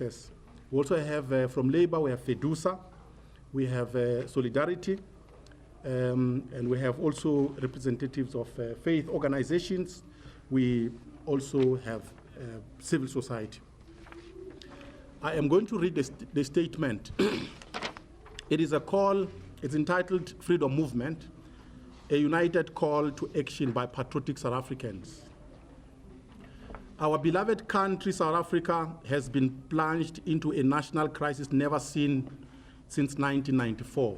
Yes. We also have from Labour, we have FEDUSA, we have Solidarity, and we have also representatives of faith organizations. We also have civil society. I am going to read the statement. It is a call, it's entitled Freedom Movement, a united call to action by patriotic South Africans. Our beloved country, South Africa, has been plunged into a national crisis never seen since 1994.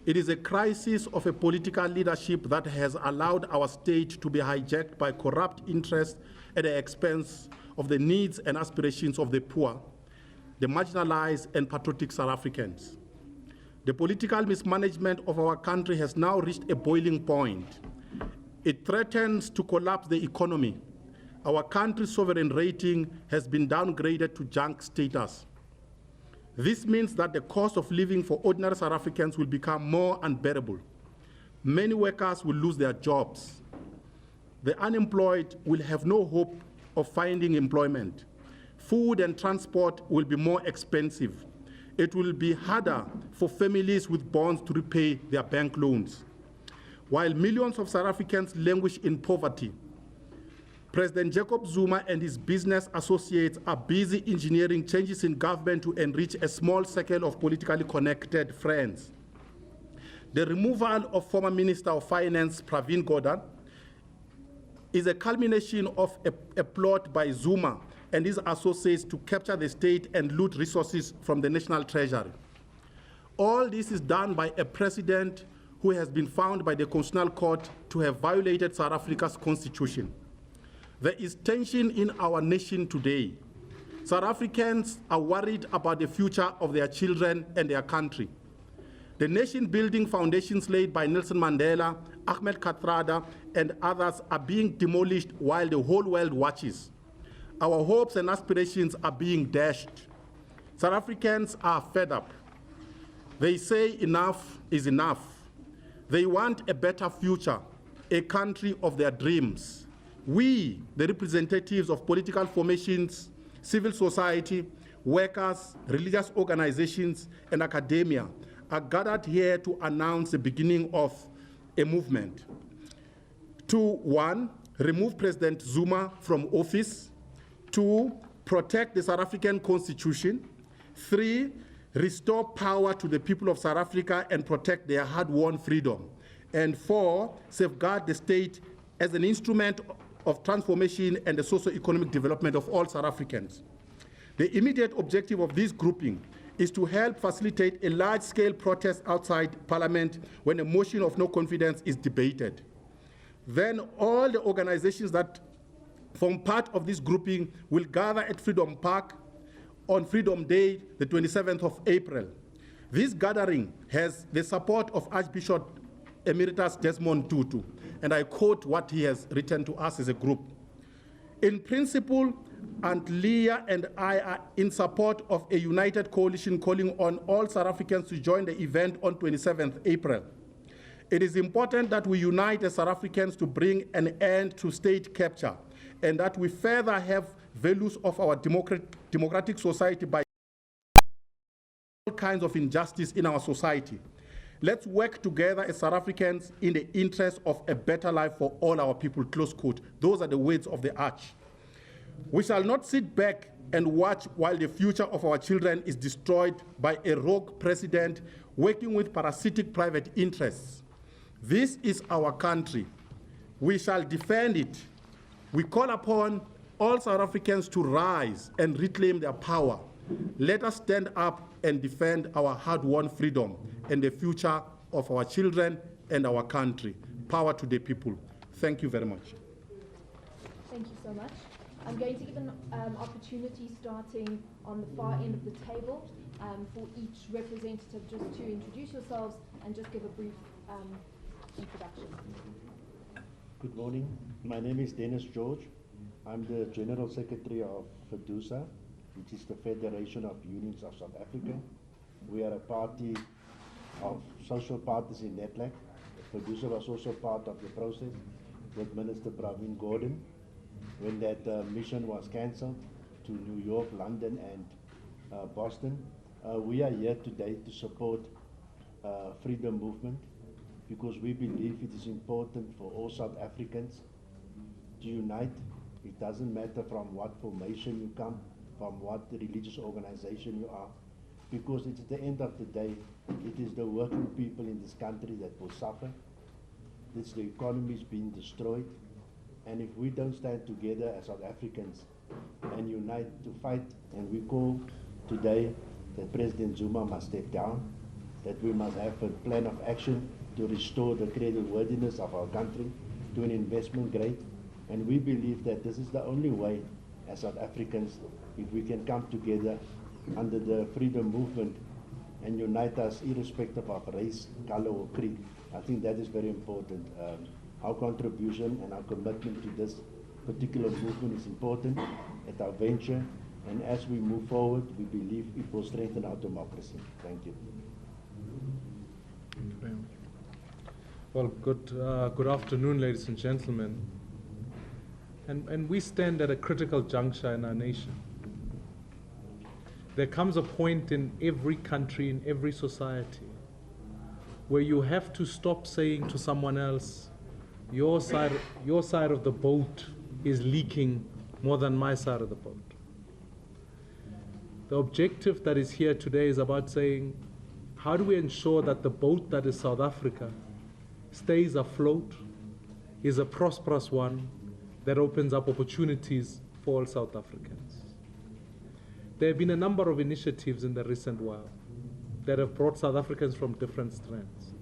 It is a crisis of a political leadership that has allowed our state to be hijacked by corrupt interests at the expense of the needs and aspirations of the poor, the marginalized, and patriotic South Africans. The political mismanagement of our country has now reached a boiling point. It threatens to collapse the economy. Our country's sovereign rating has been downgraded to junk status. This means that the cost of living for ordinary South Africans will become more unbearable. Many workers will lose their jobs. The unemployed will have no hope of finding employment. Food and transport will be more expensive. It will be harder for families with bonds to repay their bank loans. While millions of South Africans languish in poverty, President Jacob Zuma and his business associates are busy engineering changes in government to enrich a small circle of politically connected friends. The removal of former Minister of Finance Pravin Gordhan is a culmination of a plot by Zuma and his associates to capture the state and loot resources from the national treasury. All this is done by a president who has been found by the Constitutional Court to have violated South Africa's constitution. There is tension in our nation today. South Africans are worried about the future of their children and their country. The nation-building foundations laid by Nelson Mandela, Ahmed Kathrada, and others are being demolished while the whole world watches. Our hopes and aspirations are being dashed. South Africans are fed up. They say enough is enough. They want a better future, a country of their dreams. We, the representatives of political formations, civil society, workers, religious organizations, and academia, are gathered here to announce the beginning of a movement. 1, remove President Zuma from office. 2, protect the South African Constitution. 3, restore power to the people of South Africa and protect their hard-won freedom. And 4, safeguard the state as an instrument of transformation and the socio-economic development of all South Africans. The immediate objective of this grouping is to help facilitate a large-scale protest outside Parliament when a motion of no confidence is debated. Then all the organizations that form part of this grouping will gather at Freedom Park on Freedom Day, the 27th of April. This gathering has the support of Archbishop Emeritus Desmond Tutu, and I quote what he has written to us as a group. In principle, Aunt Leah and I are in support of a united coalition calling on all South Africans to join the event on 27th April. It is important that we unite as South Africans to bring an end to state capture, and that we further have values of our democratic society by all kinds of injustice in our society. Let's work together as South Africans in the interest of a better life for all our people, close quote. Those are the words of the Arch. We shall not sit back and watch while the future of our children is destroyed by a rogue president working with parasitic private interests. This is our country. We shall defend it. We call upon all South Africans to rise and reclaim their power. Let us stand up and defend our hard-won freedom and the future of our children and our country. Power to the people. Thank you very much. Thank you so much. I'm going to give an opportunity starting on the far end of the table for each representative just to introduce yourselves and just give a brief introduction. Good morning. My name is Dennis George. I'm the General Secretary of FEDUSA, which is the Federation of Unions of South Africa. We are a party of social parties in NETLAC. FEDUSA was also part of the process with Minister Pravin Gordhan when that mission was cancelled to to New York, London, and Boston. We are here today to support freedom movement because we believe it is important for all South Africans to unite. It doesn't matter from what formation you come, from what religious organization you are, because it's at the end of the day, it is the working people in this country that will suffer. It's the economy is being destroyed. And if we don't stand together as South Africans and unite to fight, and we call today that President Zuma must step down, that we must have a plan of action to restore the creditworthiness of our country to an investment grade. And we believe that this is the only way as South Africans, if we can come together under the freedom movement and unite us irrespective of race, color or creed. I think that is very important. Our contribution and our commitment to this particular movement is important at our venture, and as we move forward, we believe it will strengthen our democracy. Thank you. Thank you very much. Well, good afternoon, ladies and gentlemen. And we stand at a critical juncture in our nation. There comes a point in every country, in every society, where you have to stop saying to someone else, your side of the boat is leaking more than my side of the boat. The objective that is here today is about saying, how do we ensure that the boat that is South Africa stays afloat, is a prosperous one that opens up opportunities for all South Africans? There have been a number of initiatives in the recent while that have brought South Africans from different strands.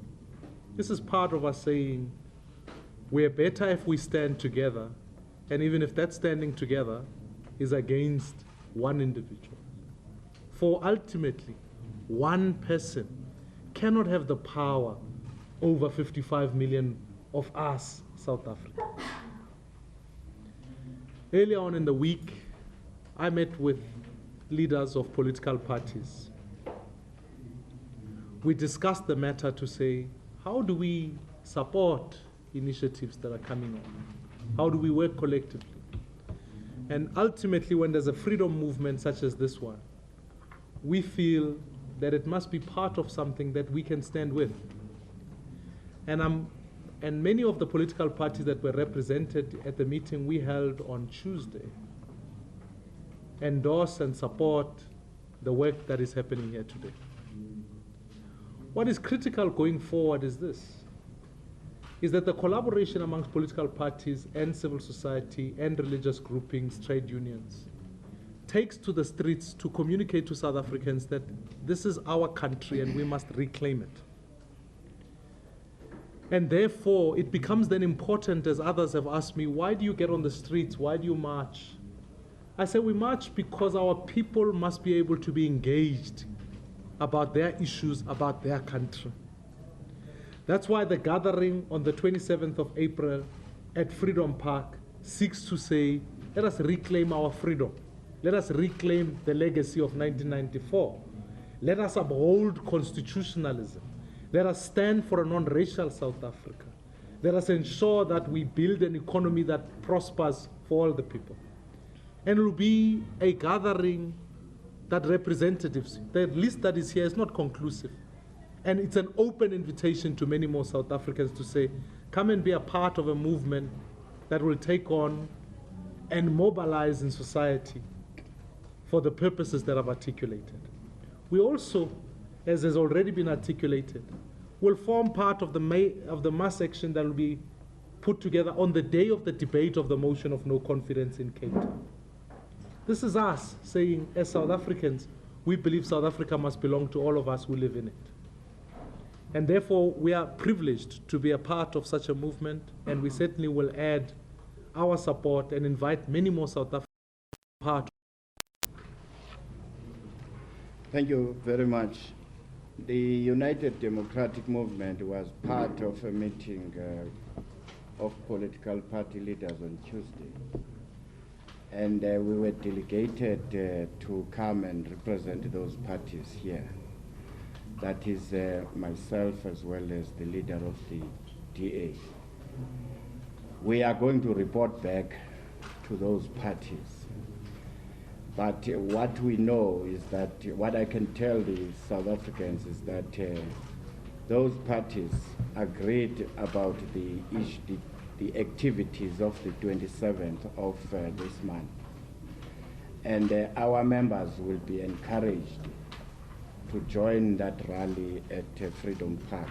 This is part of us saying, we're better if we stand together, and even if that standing together is against one individual. For ultimately, one person cannot have the power over 55 million of us, South Africa. Earlier on in the week, I met with leaders of political parties. We discussed the matter to say, how do we support initiatives that are coming on? How do we work collectively? And ultimately, when there's a freedom movement such as this one, we feel that it must be part of something that we can stand with. And many of the political parties that were represented at the meeting we held on Tuesday endorse and support the work that is happening here today. What is critical going forward is this, is that the collaboration amongst political parties and civil society and religious groupings, trade unions, takes to the streets to communicate to South Africans that this is our country and we must reclaim it. And therefore, it becomes then important, as others have asked me, why do you get on the streets? Why do you march? I say we march because our people must be able to be engaged about their issues, about their country. That's why the gathering on the 27th of April at Freedom Park seeks to say, let us reclaim our freedom. Let us reclaim the legacy of 1994. Let us uphold constitutionalism. Let us stand for a non-racial South Africa. Let us ensure that we build an economy that prospers for all the people. And it will be a gathering that representatives, the list that is here is not conclusive. And it's an open invitation to many more South Africans to say, come and be a part of a movement that will take on and mobilize in society for the purposes that I've articulated. We also, as has already been articulated, will form part of the mass action that will be put together on the day of the debate of the motion of no confidence in Cape Town. This is us saying, as South Africans, we believe South Africa must belong to all of us who live in it. And therefore, we are privileged to be a part of such a movement, and we certainly will add our support and invite many more South Africans to be part. Thank you very much. The United Democratic Movement was part of a meeting of political party leaders on Tuesday. And we were delegated to come and represent those parties here. That is myself as well as the leader of the DA. We are going to report back to those parties. But what we know is that, what I can tell the South Africans is that those parties agreed about the activities of the 27th of this month. And our members will be encouraged to join that rally at Freedom Park.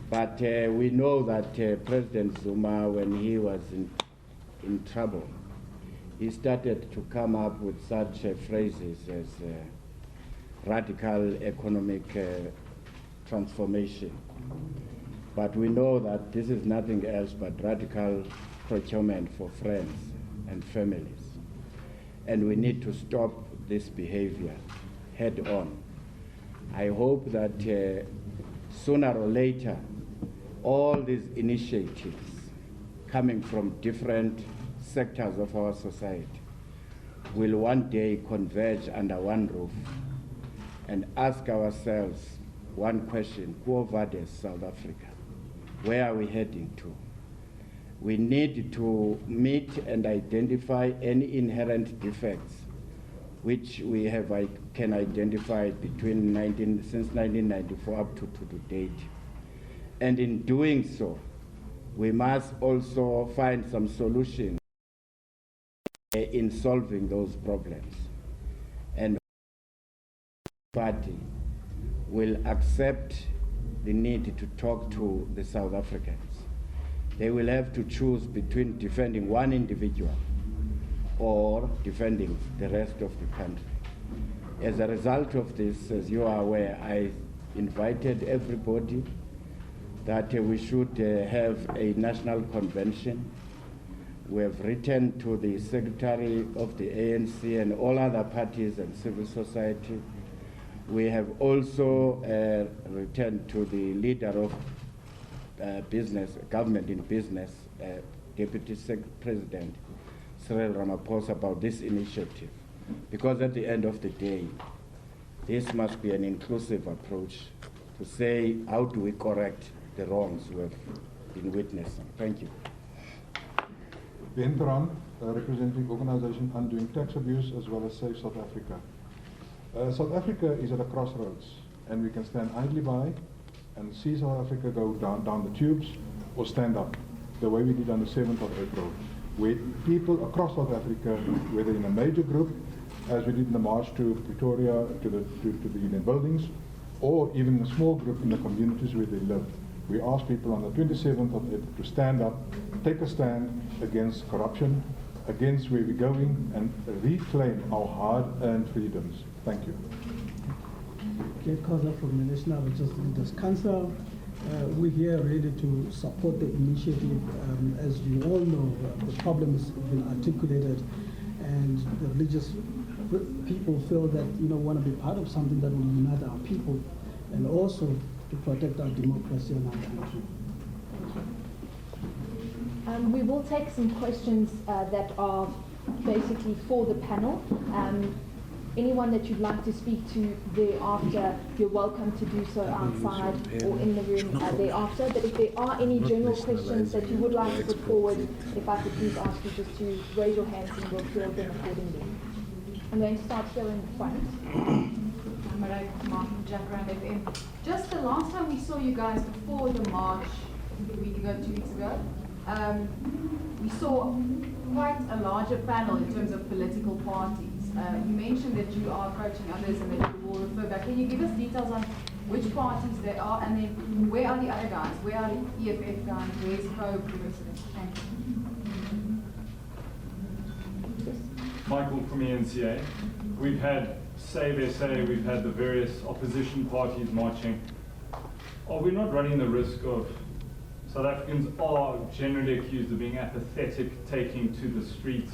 But we know that President Zuma, when he was in trouble, he started to come up with such phrases as radical economic transformation. But we know that this is nothing else but radical procurement for friends and families. And we need to stop this behavior head on. I hope that sooner or later, all these initiatives coming from different sectors of our society will one day converge under one roof and ask ourselves one question: Quo vadis, South Africa? Where are we heading to? We need to meet and identify any inherent defects which we can identify since 1994 up to date. And in doing so, we must also find some solutions in solving those problems. And the party will accept the need to talk to the South Africans. They will have to choose between defending one individual or defending the rest of the country. As a result of this, as you are aware, I invited everybody that we should have a national convention. We have written to the Secretary of the ANC and all other parties and civil society. We have also written to the leader of government in business, Deputy President Cyril Ramaphosa, about this initiative. Because at the end of the day, this must be an inclusive approach to say, how do we correct the wrongs we have been witnessing? Thank you. Ben Tran, representing Organization Undoing Tax Abuse as well as Save South Africa. South Africa is at a crossroads, and we can stand idly by and see South Africa go down the tubes, or stand up, the way we did on the 7th of April, where people across South Africa, whether in a major group, as we did in the march to Pretoria, to the Union buildings, or even a small group in the communities where they live. We asked people on the 27th of April to stand up, take a stand against corruption, against where we're going, and reclaim our hard-earned freedoms. Thank you. Kate Kaza from the National Religious Leaders Council. We're here really to support the initiative. As you all know, the problem has been articulated, and the religious people feel that want to be part of something that will unite our people, and also to protect our democracy and our country. We will take some questions that are basically for the panel. Anyone that you'd like to speak to thereafter, you're welcome to do so outside or in the room thereafter. But if there are any general questions that you would like to put forward, if I could please ask you just to raise your hands and we'll field them accordingly. I'm going to start here in the front. Martin, Jack Rand FM. Just the last time we saw you guys before the march, a week ago, 2 weeks ago, we saw quite a larger panel in terms of political parties. You mentioned that you are approaching others and that you will refer back. Can you give us details on which parties they are, and then where are the other guys? Where are the EFF guys? Where's Probe? Thank you. Michael from ENCA. We've had SABC, we've had the various opposition parties marching. Are we not running the risk of South Africans are generally accused of being apathetic, taking to the streets?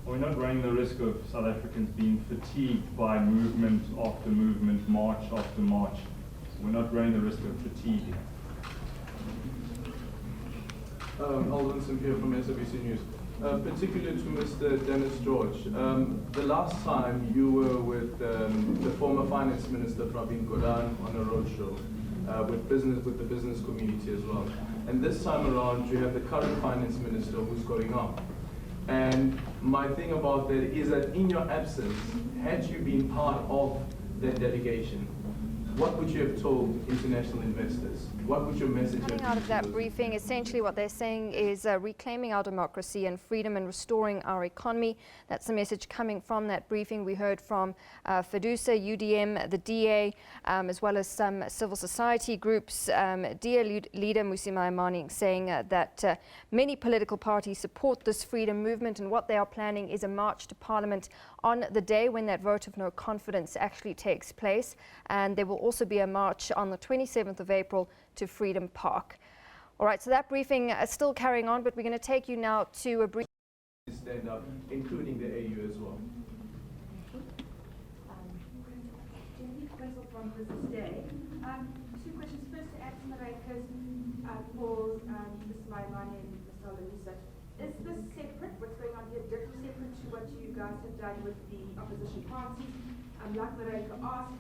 Are we not running the risk of South Africans being fatigued by movement after movement, march after march? We're not running the risk of fatigue. Alden Sinclair from SABC News. Particularly to Mr. Dennis George. The last time you were with the former Finance Minister Pravin Gordhan on a roadshow with the business community as well. And this time around, you have the current Finance Minister who's going on. And my thing about that is that in your absence, had you been part of that delegation, what would you have told international investors? What would your message have been? Coming out of to that those briefing, essentially what they're saying is reclaiming our democracy and freedom and restoring our economy. That's the message coming from that briefing. We heard from FEDUSA, UDM, the DA, as well as some civil society groups. DA leader Musima Imani saying that many political parties support this freedom movement, and what they are planning is a march to Parliament on the day when that vote of no confidence actually takes place. And there will also be a march on the 27th of April to Freedom Park. All right, so that briefing is still carrying on, but we're going to take you now to a brief. stand up, including the AU as well. From Business Day. Two questions. First, to add to Marika's for Mr. Maimane and Mr. Alisa. Is this separate, what's going on here, different, separate to what you guys have done with the opposition parties? Like Marika asked,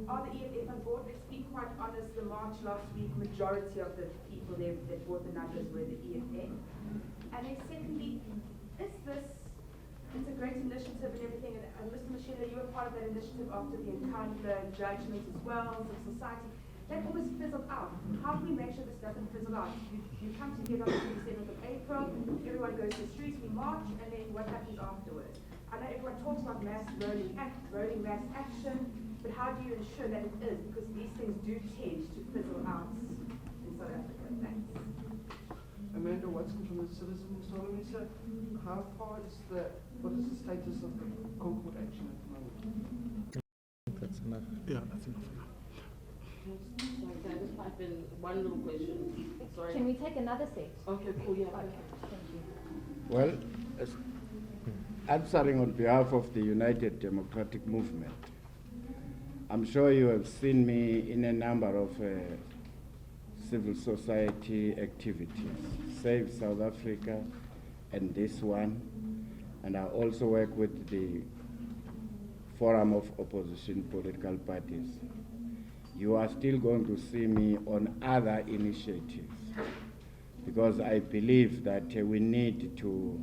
are the EFF on board? Let's be quite honest, the march last week, majority of the people there that brought the numbers were the EFF. And then secondly, is this, it's a great initiative and everything, and Mr. Mashela, you were part of that initiative after the encounter and judgment as well, civil society. That almost fizzled out. How do we make sure this doesn't fizzle out? You come together on the 27th of April, everyone goes to the streets, we march, and then what happens afterwards? I know everyone talks about mass rolling mass action, but how do you ensure that it is? Because these things do tend to fizzle out in South Africa. Thanks. Amanda Watson from the Citizen Solomon. How far is what is the status of the Concord action at the moment? That's enough. Yeah, that's enough. Sorry, can I just pipe in one little question? Sorry. Can we take another set? Okay, cool, yeah. Okay, thank you. Well, answering on behalf of the United Democratic Movement, I'm sure you have seen me in a number of civil society activities, Save South Africa and this one, and I also work with the Forum of Opposition Political Parties. You are still going to see me on other initiatives because I believe that we need to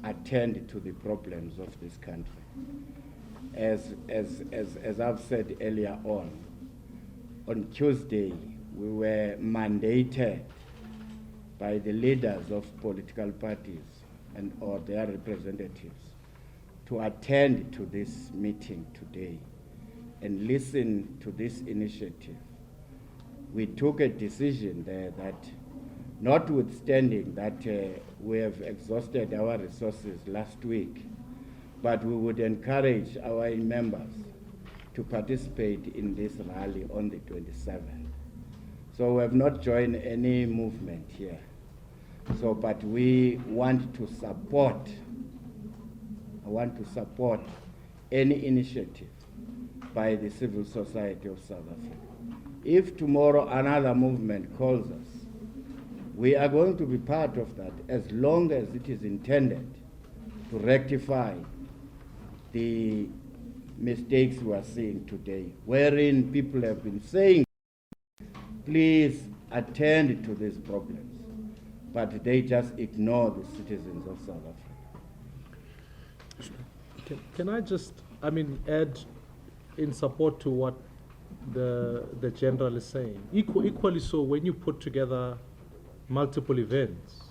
attend to the problems of this country. As I've said earlier on Tuesday, we were mandated by the leaders of political parties or their representatives to attend to this meeting today and listen to this initiative. We took a decision there that, notwithstanding that we have exhausted our resources last week, but we would encourage our members to participate in this rally on the 27th. So we have not joined any movement here. But we want to support, any initiative by the civil society of South Africa. If tomorrow another movement calls us, we are going to be part of that as long as it is intended to rectify the mistakes we are seeing today, wherein people have been saying, please attend to these problems, but they just ignore the citizens of South Africa. Can I just, add in support to what the general is saying? Equally so, when you put together multiple events,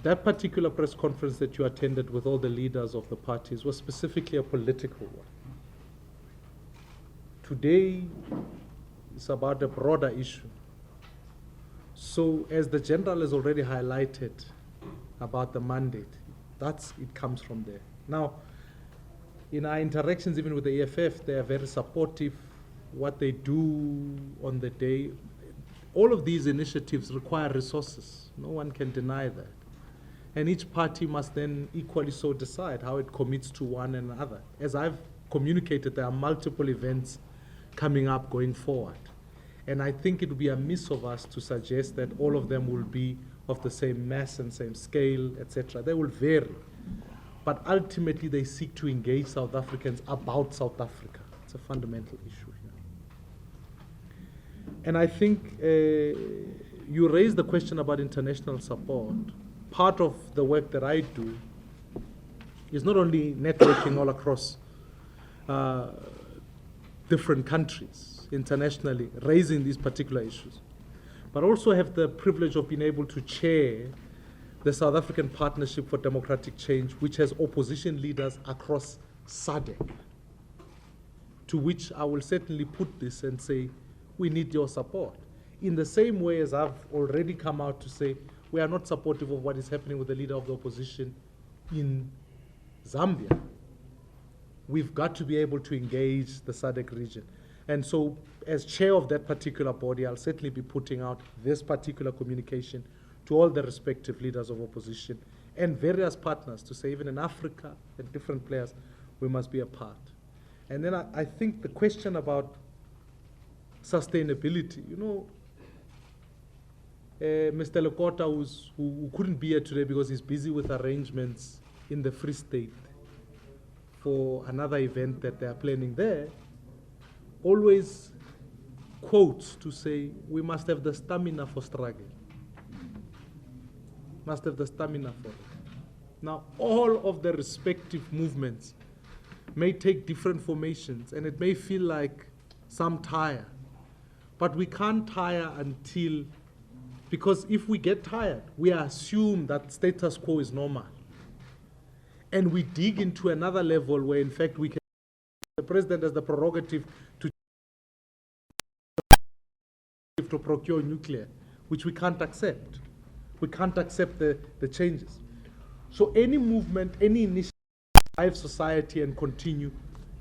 that particular press conference that you attended with all the leaders of the parties was specifically a political one. Today, it's about a broader issue. So, as the general has already highlighted about the mandate, it comes from there. Now, in our interactions even with the EFF, they are very supportive. What they do on the day, all of these initiatives require resources. No one can deny that. And each party must then equally so decide how it commits to one another. As I've communicated, there are multiple events coming up going forward. And I think it would be a miss of us to suggest that all of them will be of the same mass and same scale, etc. They will vary. But ultimately, they seek to engage South Africans about South Africa. It's a fundamental issue here. And I think you raised the question about international support. part of the work that I do is not only networking all across different countries internationally, raising these particular issues, but also have the privilege of being able to chair the South African Partnership for Democratic Change, which has opposition leaders across SADC, to which I will certainly put this and say, we need your support. In the same way as I've already come out to say, we are not supportive of what is happening with the leader of the opposition in Zambia. We've got to be able to engage the SADC region. And so, as chair of that particular body, I'll certainly be putting out this particular communication to all the respective leaders of opposition and various partners to say, even in Africa and different players, we must be a part. And then I think the question about sustainability, you know, Mr. Lekota, who couldn't be here today because he's busy with arrangements in the Free State for another event that they are planning there, always quotes to say, we must have the stamina for struggle. Must have the stamina for it. Now, all of the respective movements may take different formations, and it may feel like some tire, but we can't tire until, because if we get tired, we assume that status quo is normal. And we dig into another level where, in fact, we can, the president has the prerogative to procure nuclear, which we can't accept. We can't accept the changes. So any movement, any initiative to drive society and continue,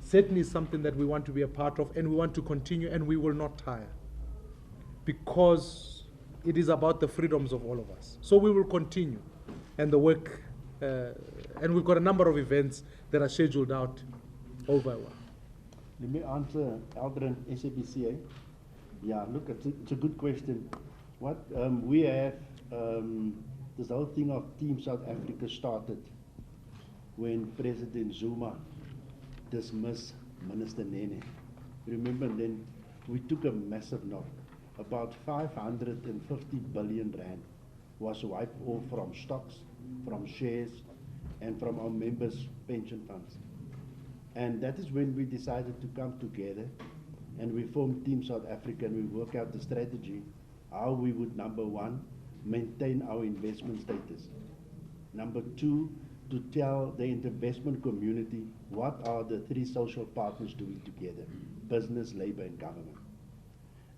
certainly is something that we want to be a part of, and we want to continue, and we will not tire, because it is about the freedoms of all of us. So we will continue, and the work, and we've got a number of events that are scheduled out over a while. Let me answer Aldrin, SABC. Yeah, look, it's a good question. What we have, this whole thing of Team South Africa started when President Zuma dismissed Minister Nene. Remember, then we took a massive knock. About 550 billion rand was wiped off from stocks, from shares, and from our members' pension funds. And that is when we decided to come together and we formed Team South Africa, and we work out the strategy, how we would, number one, maintain our investment status. Number two, to tell the investment community what are the three social partners doing together, business, labor, and government.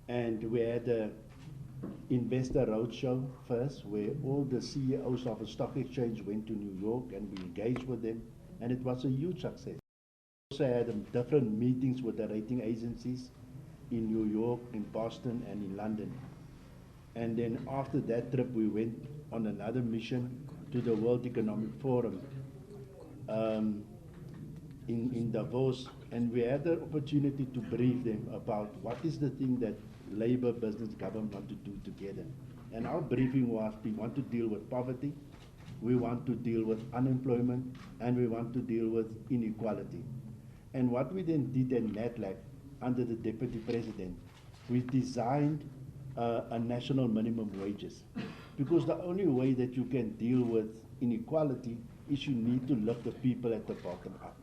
And we had an investor roadshow first, where all the CEOs of a stock exchange went to New York, and we engaged with them, and it was a huge success. We also had different meetings with the rating agencies in New York, in Boston, and in London. And then after that trip, we went on another mission to the World Economic Forum in Davos, and we had the opportunity to brief them about what is the thing that labor, business, government want to do together. And our briefing was, we want to deal with poverty, we want to deal with unemployment, and we want to deal with inequality. And what we then did in NATLAC, under the Deputy President, we designed a national minimum wages. Because the only way that you can deal with inequality is you need to lift the people at the bottom up.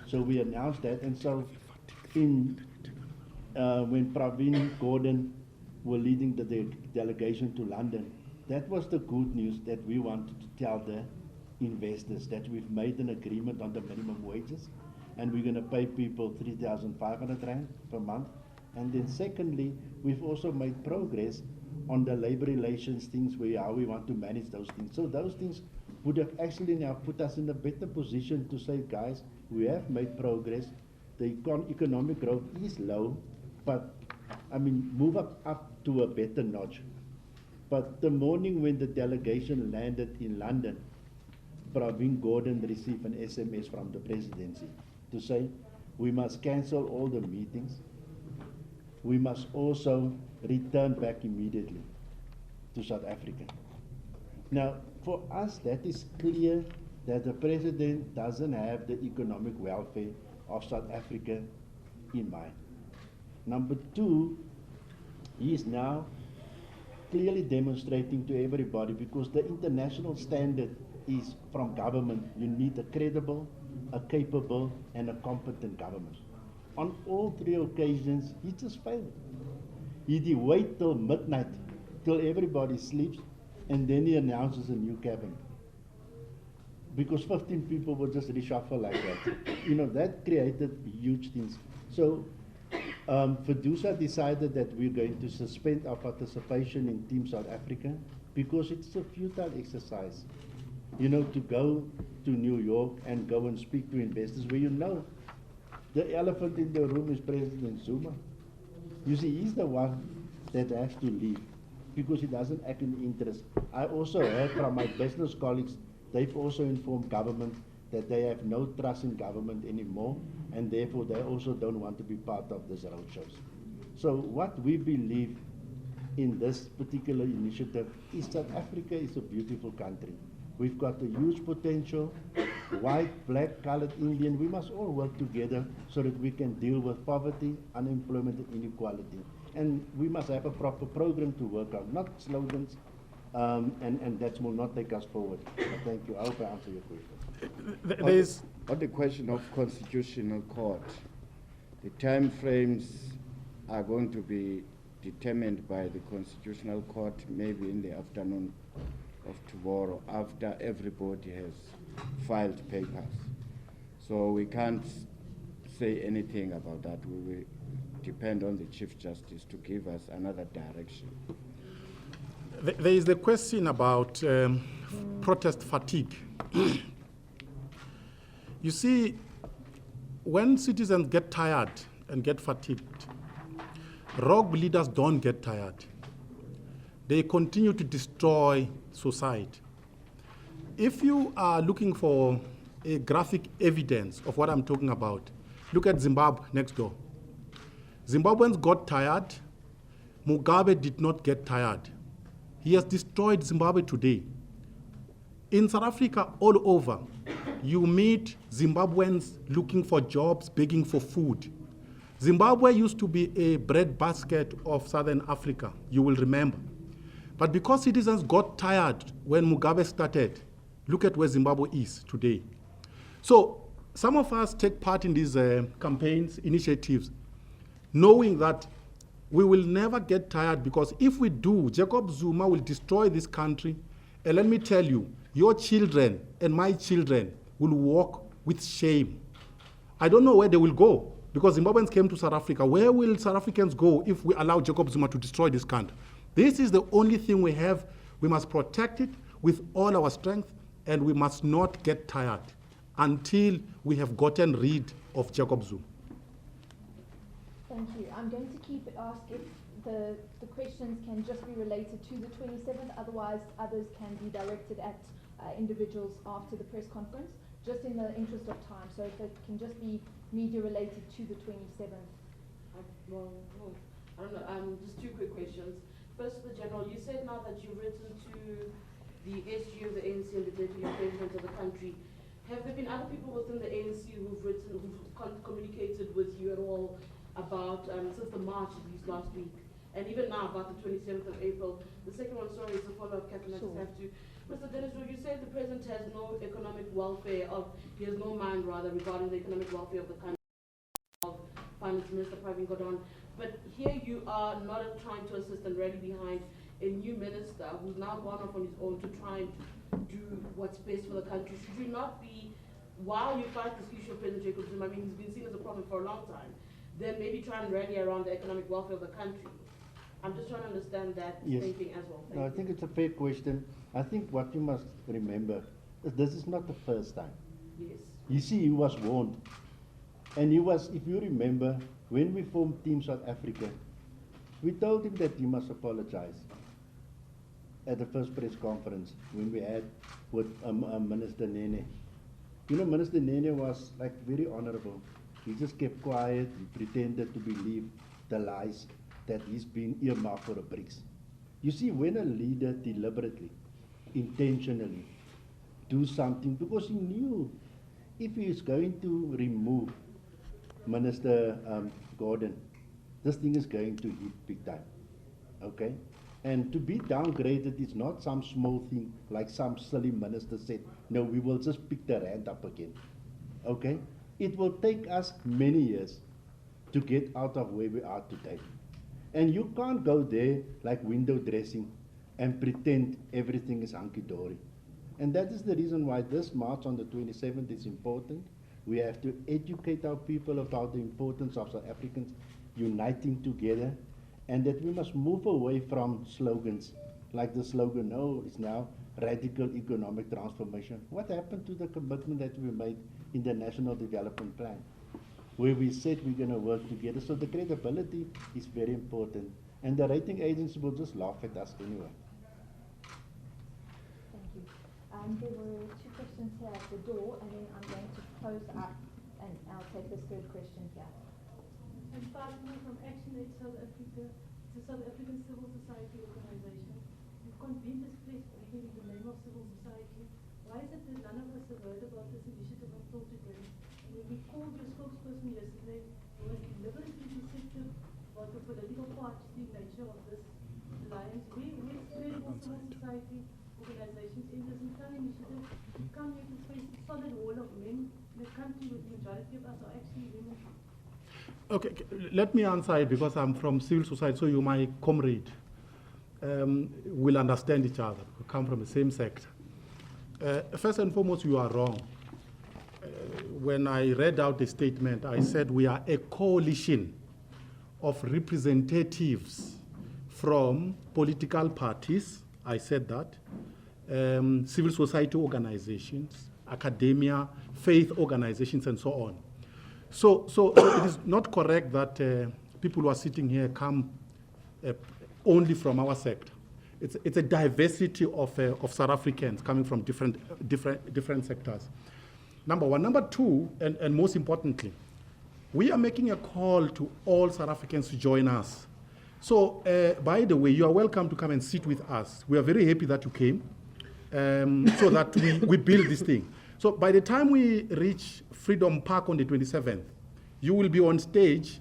So we announced that, and so when Pravin Gordhan were leading the delegation to London, that was the good news that we wanted to tell the investors, that we've made an agreement on the minimum wages, and we're going to pay people 3,500 rand per month. And then secondly, we've also made progress on the labor relations things, how we want to manage those things. So those things would have actually now put us in a better position to say, guys, we have made progress. The economic growth is low, but I mean, move up to a better notch. But the morning when the delegation landed in London, Pravin Gordhan received an SMS from the presidency to say, we must cancel all the meetings. We must also return back immediately to South Africa. Now, for us, that is clear that the president doesn't have the economic welfare of South Africa in mind. Number two, he is now clearly demonstrating to everybody, because the international standard is from government. You need a credible, a capable, and a competent government. On all three occasions, he just failed. He wait till midnight, till everybody sleeps, and then he announces a new cabinet. Because 15 people will just reshuffle like that. You know, that created huge things. So FEDUSA decided that we're going to suspend our participation in Team South Africa because it's a futile exercise. You know, to go to New York and go and speak to investors where you know the elephant in the room is President Zuma. You see, he's the one that has to leave because he doesn't act in interest. I also heard from my business colleagues, they've also informed government that they have no trust in government anymore, and therefore they also don't want to be part of this roadshows. So what we believe in this particular initiative is South Africa is a beautiful country. We've got a huge potential, white, black, colored, Indian. We must all work together so that we can deal with poverty, unemployment, and inequality. And we must have a proper program to work on, not slogans, and that will not take us forward. Thank you. I hope I answer your question. On the question of Constitutional Court, the time frames are going to be determined by the Constitutional Court maybe in the afternoon of tomorrow, after everybody has filed papers. So we can't say anything about that. We will depend on the Chief Justice to give us another direction. There is the question about protest fatigue. You see, when citizens get tired and get fatigued, rogue leaders don't get tired. They continue to destroy society. If you are looking for a graphic evidence of what I'm talking about, look at Zimbabwe next door. Zimbabweans got tired. Mugabe did not get tired. He has destroyed Zimbabwe today. In South Africa, all over, you meet Zimbabweans looking for jobs, begging for food. Zimbabwe used to be a breadbasket of Southern Africa, you will remember. But because citizens got tired when Mugabe started, look at where Zimbabwe is today. So some of us take part in these campaigns, initiatives, knowing that we will never get tired, because if we do, Jacob Zuma will destroy this country. And let me tell you, your children and my children will walk with shame. I don't know where they will go, because Zimbabweans came to South Africa. Where will South Africans go if we allow Jacob Zuma to destroy this country? This is the only thing we have. We must protect it with all our strength, and we must not get tired until we have gotten rid of Jacob Zuma. Thank you. I'm going to ask if the questions can just be related to the 27th, otherwise others can be directed at individuals after the press conference, just in the interest of time. So if it can just be media related to the 27th. I don't know, just two quick questions. First, the General, you said now that you've written to the SG of the ANC and the Deputy President of the country. Have there been other people within the ANC who've communicated with you at all about, since the march at least last week, and even now about the 27th of April? The second one, sorry, is a follow-up, Captain, I just have to. Mr. Dennis, you said the President has no economic welfare, he has no mind rather, regarding the economic welfare of the country, of Finance Minister Pravin Gordhan. But here you are not trying to assist and rally behind a new minister who's now gone off on his own to try and do what's best for the country. Should you not be, while you fight this issue of President Jacob Zuma, I mean, he's been seen as a problem for a long time, then maybe try and rally around the economic welfare of the country? I'm just trying to understand that thinking as well. No, I think it's a fair question. I think what you must remember is this is not the first time. Yes. You see, he was warned. And he was, if you remember, when we formed Team South Africa, we told him that he must apologize at the first press conference when we had with Minister Nene. You know, Minister Nene was like very honorable. He just kept quiet, he pretended to believe the lies that he's been earmarked for the BRICS. You see, when a leader deliberately, intentionally do something, because he knew if he is going to remove Minister Gordhan, this thing is going to hit big time, okay? And to be downgraded is not some small thing like some silly minister said, no, we will just pick the rand up again. Okay? It will take us many years to get out of where we are today. And you can't go there like window dressing and pretend everything is hunky-dory. And that is the reason why this march on the 27th is important. We have to educate our people about the importance of South Africans uniting together, and that we must move away from slogans like the slogan, no, it's now radical economic transformation. What happened to the commitment that we made in the National Development Plan, where we said we're going to work together? So the credibility is very important, and the rating agencies will just laugh at us anyway. Thank you. There were two questions here at the door, and then I'm going to close up, and I'll take this third question here. I'm Fatima from Action Aid South Africa. It's a South African civil society organization. You've convened this press briefing in the name of civil society. Why is it that none of us have heard about this initiative until today? And when we called your spokesperson yesterday, he was deliberately deceptive about the political party nature of this alliance. We credible civil society organizations in this entire initiative come here to face a solid wall of men in a country where the majority of us are actually women. Okay, let me answer it because I'm from civil society, so you, my comrade, will understand each other. We come from the same sector. First and foremost, you are wrong. When I read out the statement, I said we are a coalition of representatives from political parties, I said that, civil society organizations, academia, faith organizations, and so on. So it is not correct that people who are sitting here come only from our sector. It's a diversity of South Africans coming from different sectors. Number one. Number two, and most importantly, we are making a call to all South Africans to join us. So, by the way, you are welcome to come and sit with us. We are very happy that you came, so that we build this thing. So by the time we reach Freedom Park on the 27th, you will be on stage,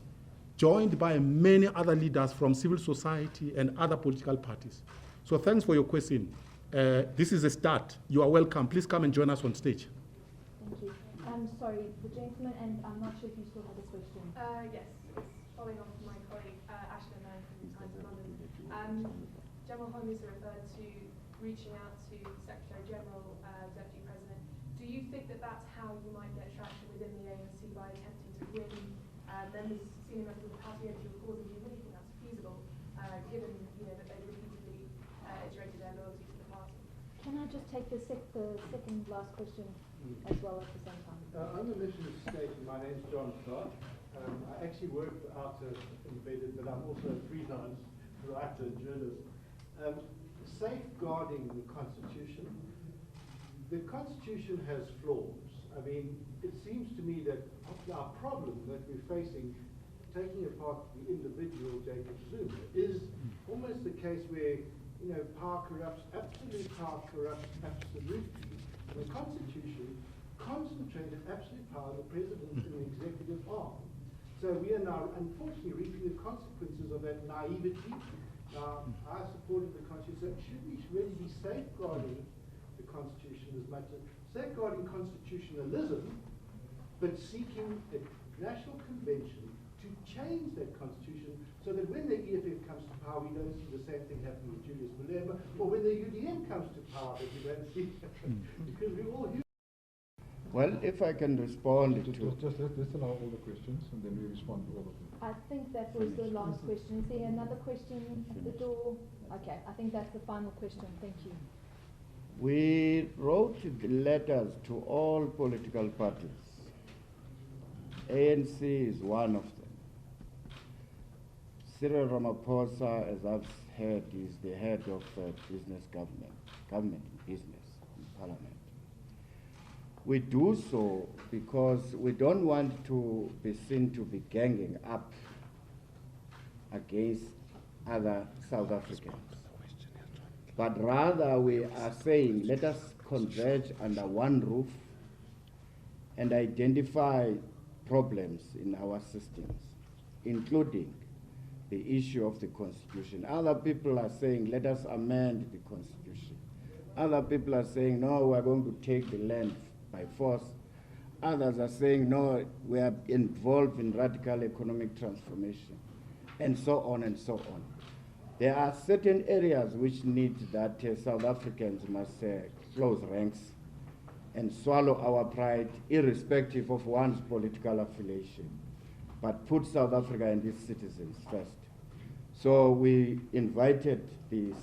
joined by many other leaders from civil society and other political parties. So thanks for your question. This is a start. You are welcome. Please come and join us on stage. Thank you. Sorry, the gentleman, and I'm not sure if you still have a question. Yes, it's following on from my colleague, Ashton Mann from the Times of London. General Holmes referred to reaching out to Secretary General, Deputy President. Do you think that that's how you might get traction within the ANC by attempting to win members, senior members of the party over your cause? And do you really think that's feasible, given that they repeatedly iterated their loyalty to the party? Can I just take the second last question as well at the same time? On the mission station, my name's John Clark. I actually work for Outer Embedded, but I'm also a freelance writer and journalist. Safeguarding the Constitution. The Constitution has flaws. I mean, it seems to me that our problem that we're facing, taking apart the individual Jacob Zuma, is almost the case where, power corrupts, absolute power corrupts absolutely. The Constitution concentrated absolute power of the President and the executive arm. So we are now, unfortunately, reaping the consequences of that naivety. Now, I supported the Constitution. So should we really be safeguarding the Constitution as much as safeguarding constitutionalism, but seeking a national convention to change that Constitution so that when the EFF comes to power, we don't see the same thing happening with Julius Malema, or when the UDM comes to power, that we don't see because we're all human. Well, if I can respond to... Just let's allow all the questions and then we respond to all of them. I think that was the last question. Is there another question at the door? Okay, I think that's the final question. Thank you. We wrote letters to all political parties. ANC is one of them. Cyril Ramaphosa, as I've heard, is the head of business government and business in Parliament. We do so because we don't want to be seen to be ganging up against other South Africans. But rather we are saying, let us converge under one roof and identify problems in our systems, including the issue of the constitution. Other people are saying, let us amend the constitution. Other people are saying, no, we're going to take the land by force. Others are saying, no, we are involved in radical economic transformation, and so on and so on. There are certain areas which need that South Africans must close ranks and swallow our pride, irrespective of one's political affiliation, but put South Africa and its citizens first. So we invited the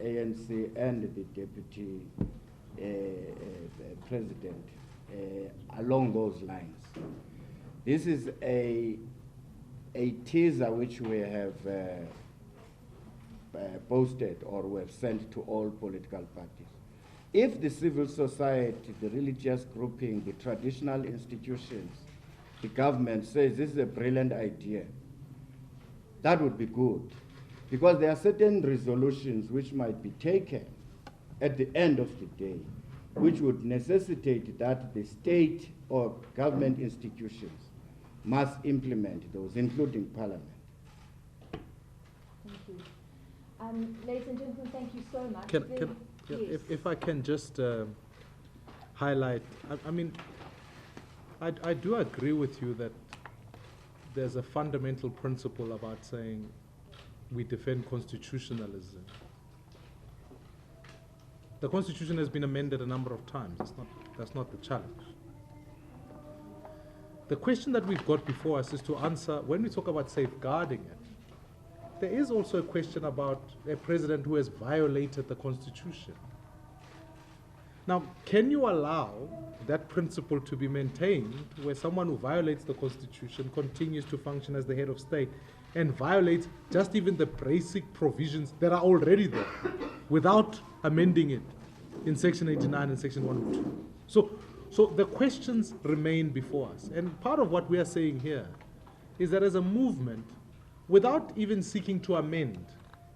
ANC and the deputy president along those lines. This is a teaser which we have posted or we have sent to all political parties. If the civil society, the religious grouping, the traditional institutions, the government says this is a brilliant idea, that would be good. Because there are certain resolutions which might be taken at the end of the day, which would necessitate that the state or government institutions must implement those, including Parliament. Thank you. Ladies and gentlemen, thank you so much. Yes. If I can just highlight, I mean, I do agree with you that there's a fundamental principle about saying we defend constitutionalism. The Constitution has been amended a number of times. That's not the challenge. The question that we've got before us is to answer, when we talk about safeguarding it, there is also a question about a president who has violated the Constitution. Now, can you allow that principle to be maintained where someone who violates the Constitution continues to function as the head of state and violates just even the basic provisions that are already there without amending it in Section 89 and Section 102? So the questions remain before us. And part of what we are saying here is that as a movement, without even seeking to amend,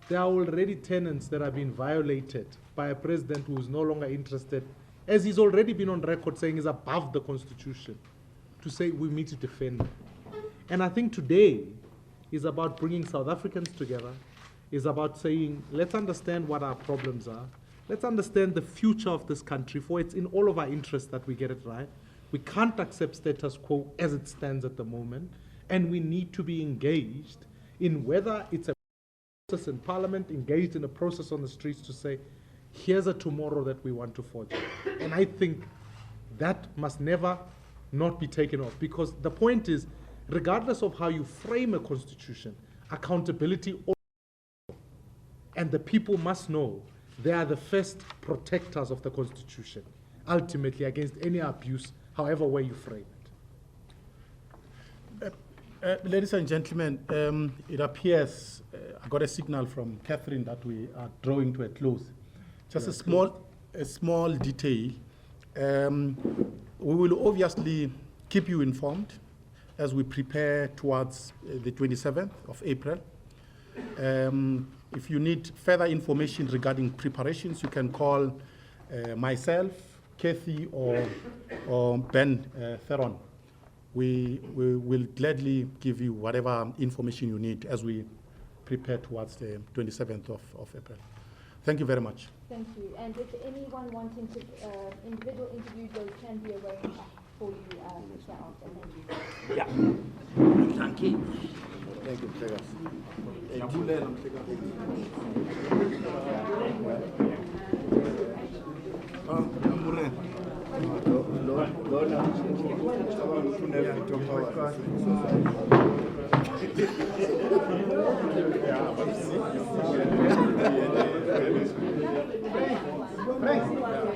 there are already tenets that have been violated by a president who is no longer interested, as he's already been on record saying is above the Constitution, to say we need to defend it. And I think today is about bringing South Africans together, is about saying, let's understand what our problems are. Let's understand the future of this country, for it's in all of our interests that we get it right. We can't accept status quo as it stands at the moment, and we need to be engaged in whether it's a process in Parliament, engaged in a process on the streets to say, here's a tomorrow that we want to forge. And I think that must never not be taken off, because the point is, regardless of how you frame a constitution, accountability, and the people must know they are the first protectors of the Constitution, ultimately against any abuse, however way you frame it. Ladies and gentlemen, it appears I got a signal from Catherine that we are drawing to a close. Just a small detail. We will obviously keep you informed as we prepare towards the 27th of April. If you need further information regarding preparations, you can call myself, Kathy, or Ben Theron. We will gladly give you whatever information you need as we prepare towards the 27th of April. Thank you very much. Thank you. And if anyone wanting to individual interviews, those can be arranged for you thereafter. Thank you. Yeah. Thank you. Thank you, Thanks.